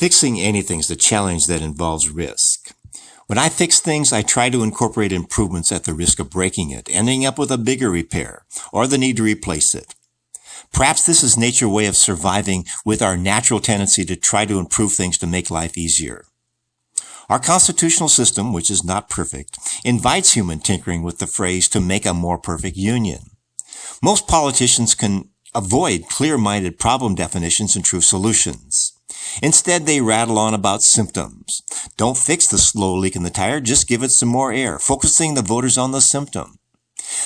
Fixing anything is a challenge that involves risk. When I fix things, I try to incorporate improvements at the risk of breaking it, ending up with a bigger repair, or the need to replace it. Perhaps this is nature's way of surviving with our natural tendency to try to improve things to make life easier. Our constitutional system, which is not perfect, invites human tinkering with the phrase to make a more perfect union. Most politicians can avoid clear-minded problem definitions and true solutions. Instead, they rattle on about symptoms. Don't fix the slow leak in the tire, just give it some more air, focusing the voters on the symptom.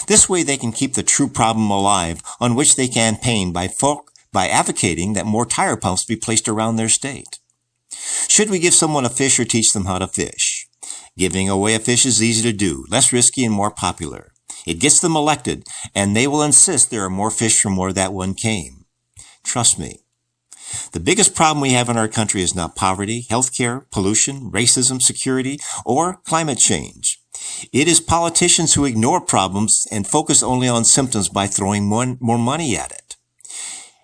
This way they can keep the true problem alive, on which they campaign by advocating that more tire pumps be placed around their state. Should we give someone a fish or teach them how to fish? Giving away a fish is easy to do, less risky and more popular. It gets them elected, and they will insist there are more fish from where that one came. Trust me. The biggest problem we have in our country is not poverty, healthcare, pollution, racism, security, or climate change. It is politicians who ignore problems and focus only on symptoms by throwing more money at it.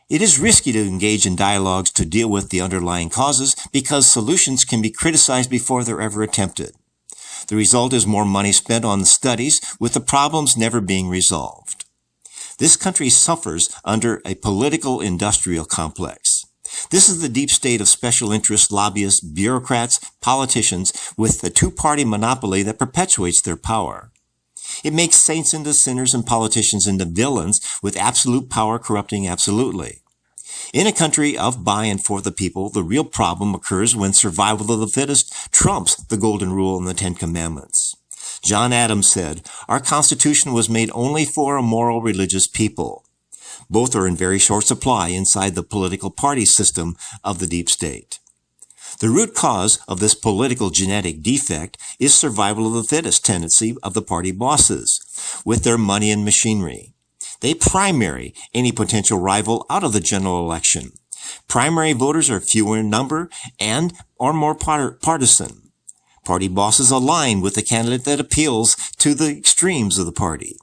It is risky to engage in dialogues to deal with the underlying causes because solutions can be criticized before they're ever attempted. The result is more money spent on studies with the problems never being resolved. This country suffers under a political industrial complex. This is the deep state of special interest lobbyists, bureaucrats, politicians with the two-party monopoly that perpetuates their power. It makes saints into sinners and politicians into villains with absolute power corrupting absolutely. In a country of by and for the people, the real problem occurs when survival of the fittest trumps the golden rule and the Ten Commandments. John Adams said, "Our Constitution was made only for a moral religious people." Both are in very short supply inside the political party system of the deep state. The root cause of this political genetic defect is survival of the fittest tendency of the party bosses, with their money and machinery. They primary any potential rival out of the general election. Primary voters are fewer in number and are more partisan. Party bosses align with the candidate that appeals to the extremes of the party.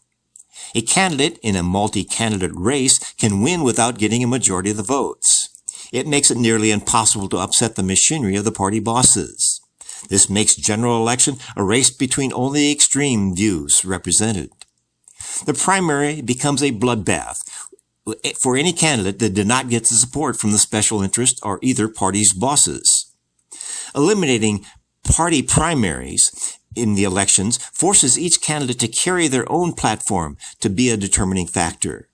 A candidate in a multi-candidate race can win without getting a majority of the votes. It makes it nearly impossible to upset the machinery of the party bosses. This makes general election a race between only extreme views represented. The primary becomes a bloodbath for any candidate that did not get the support from the special interest or either party's bosses. Eliminating party primaries in the elections forces each candidate to carry their own platform to be a determining factor.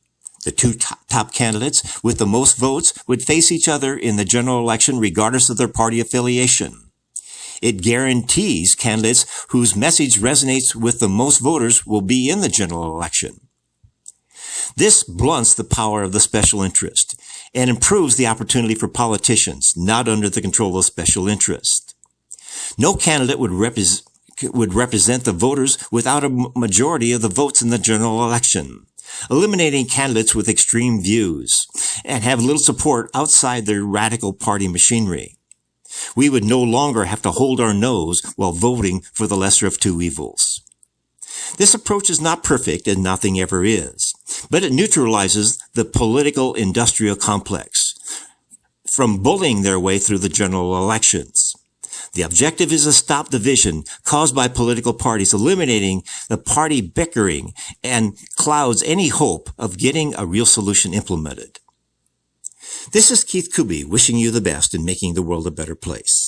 The two top candidates with the most votes would face each other in the general election regardless of their party affiliation. It guarantees candidates whose message resonates with the most voters will be in the general election. This blunts the power of the special interest and improves the opportunity for politicians not under the control of special interest. No candidate would represent the voters without a majority of the votes in the general election, eliminating candidates with extreme views and have little support outside their radical party machinery. We would no longer have to hold our nose while voting for the lesser of two evils. This approach is not perfect, and nothing ever is, but it neutralizes the political industrial complex from bullying their way through the general elections. The objective is to stop division caused by political parties, eliminating the party bickering and clouds any hope of getting a real solution implemented. This is Keith Kuby wishing you the best in making the world a better place.